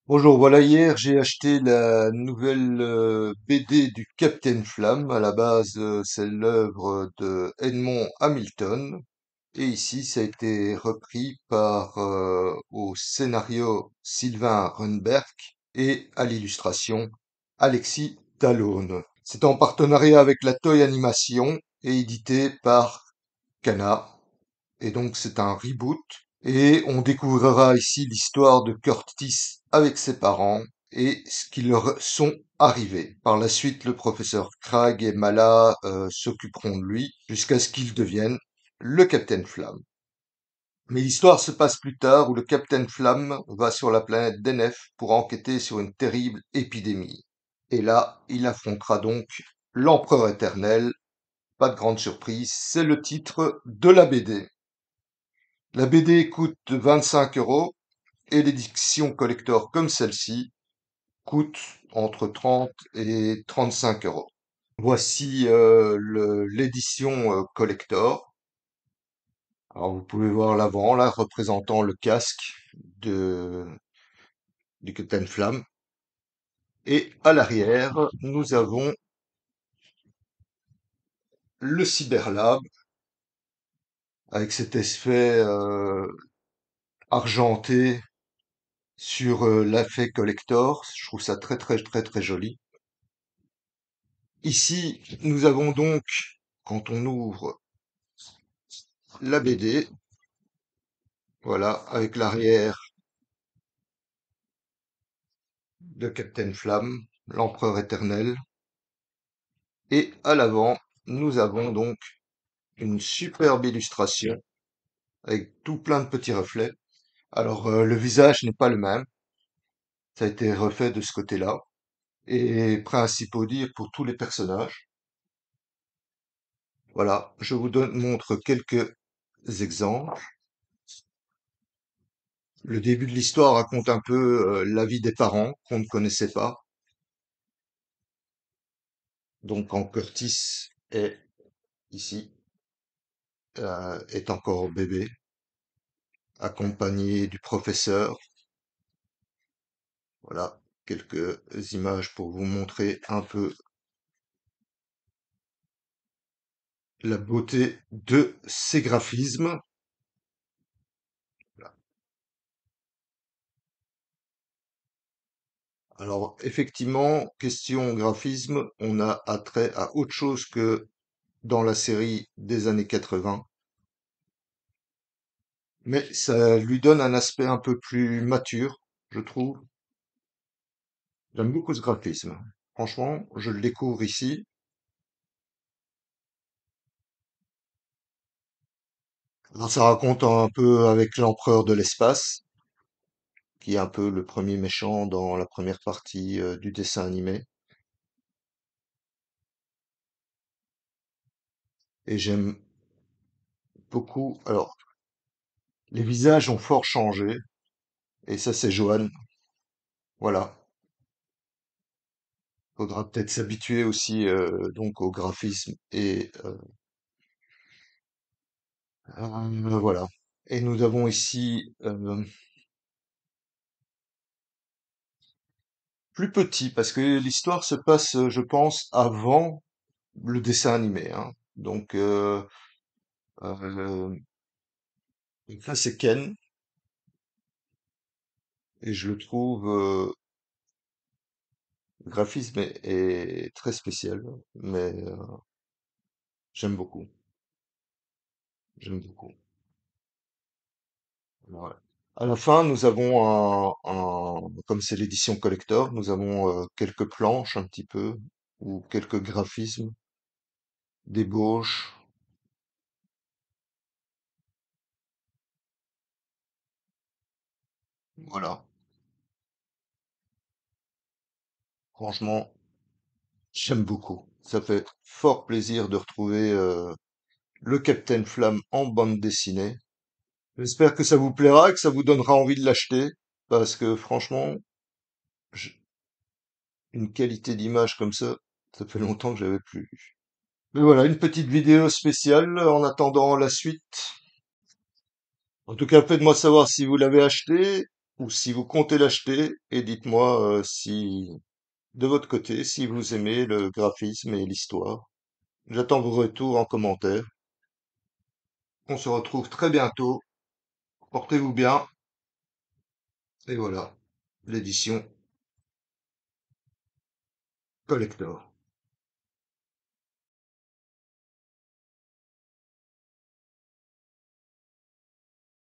Bonjour, voilà, hier j'ai acheté la nouvelle BD du Captain Flamme. À la base, c'est l'œuvre de Edmond Hamilton. Et ici, ça a été repris par au scénario Sylvain Runberg et à l'illustration Alexis Talon. C'est en partenariat avec la Toei Animation et édité par Kana. Et donc c'est un reboot. Et on découvrira ici l'histoire de Curtis avec ses parents et ce qui leur sont arrivés. Par la suite, le professeur Cragg et Mala s'occuperont de lui jusqu'à ce qu'il devienne le Captain Flamme. Mais l'histoire se passe plus tard où le Captain Flamme va sur la planète Denef pour enquêter sur une terrible épidémie. Et là, il affrontera donc l'Empereur éternel. Pas de grande surprise, c'est le titre de la BD. La BD coûte 25 € et l'édition collector comme celle-ci coûte entre 30 et 35 €. Voici l'édition collector. Alors vous pouvez voir l'avant là représentant le casque de, du Captain Flamme. Et à l'arrière, nous avons le Cyberlab avec cet effet argenté sur l'effet collector. Je trouve ça très très très très joli. Ici, nous avons donc, quand on ouvre la BD, voilà, avec l'arrière de Captain Flamme, l'Empereur éternel, et à l'avant, nous avons donc une superbe illustration avec tout plein de petits reflets. Alors, le visage n'est pas le même, ça a été refait de ce côté-là, et principaux dire pour tous les personnages. Voilà, je vous montre quelques exemples. Le début de l'histoire raconte un peu la vie des parents qu'on ne connaissait pas. Donc quand Curtis est ici, est encore bébé, accompagné du professeur. Voilà, quelques images pour vous montrer un peu la beauté de ces graphismes. Voilà. Alors effectivement, question graphisme, on a attrait à autre chose que dans la série des années 80, mais ça lui donne un aspect un peu plus mature, je trouve. J'aime beaucoup ce graphisme. Franchement, je le découvre ici. Alors, ça raconte un peu avec l'empereur de l'espace, qui est un peu le premier méchant dans la première partie du dessin animé. Et j'aime beaucoup. Alors, les visages ont fort changé. Et ça, c'est Johan. Voilà. Faudra peut-être s'habituer aussi donc au graphisme et voilà. Et nous avons ici plus petit parce que l'histoire se passe, je pense, avant le dessin animé, hein. Donc euh, donc là, c'est Ken et je le trouve le graphisme est très spécial, mais j'aime beaucoup. J'aime beaucoup. Ouais. À la fin, nous avons comme c'est l'édition collector, nous avons quelques planches un petit peu, ou quelques graphismes, d'ébauche. Voilà. Franchement, j'aime beaucoup. Ça fait fort plaisir de retrouver le Captain Flamme en bande dessinée. J'espère que ça vous plaira et que ça vous donnera envie de l'acheter, parce que franchement, j- une qualité d'image comme ça fait longtemps que j'avais plus vu. Mais voilà, une petite vidéo spéciale en attendant la suite. En tout cas, faites-moi savoir si vous l'avez acheté ou si vous comptez l'acheter et dites-moi si, de votre côté, si vous aimez le graphisme et l'histoire. J'attends vos retours en commentaire. On se retrouve très bientôt. Portez-vous bien. Et voilà, l'édition collector.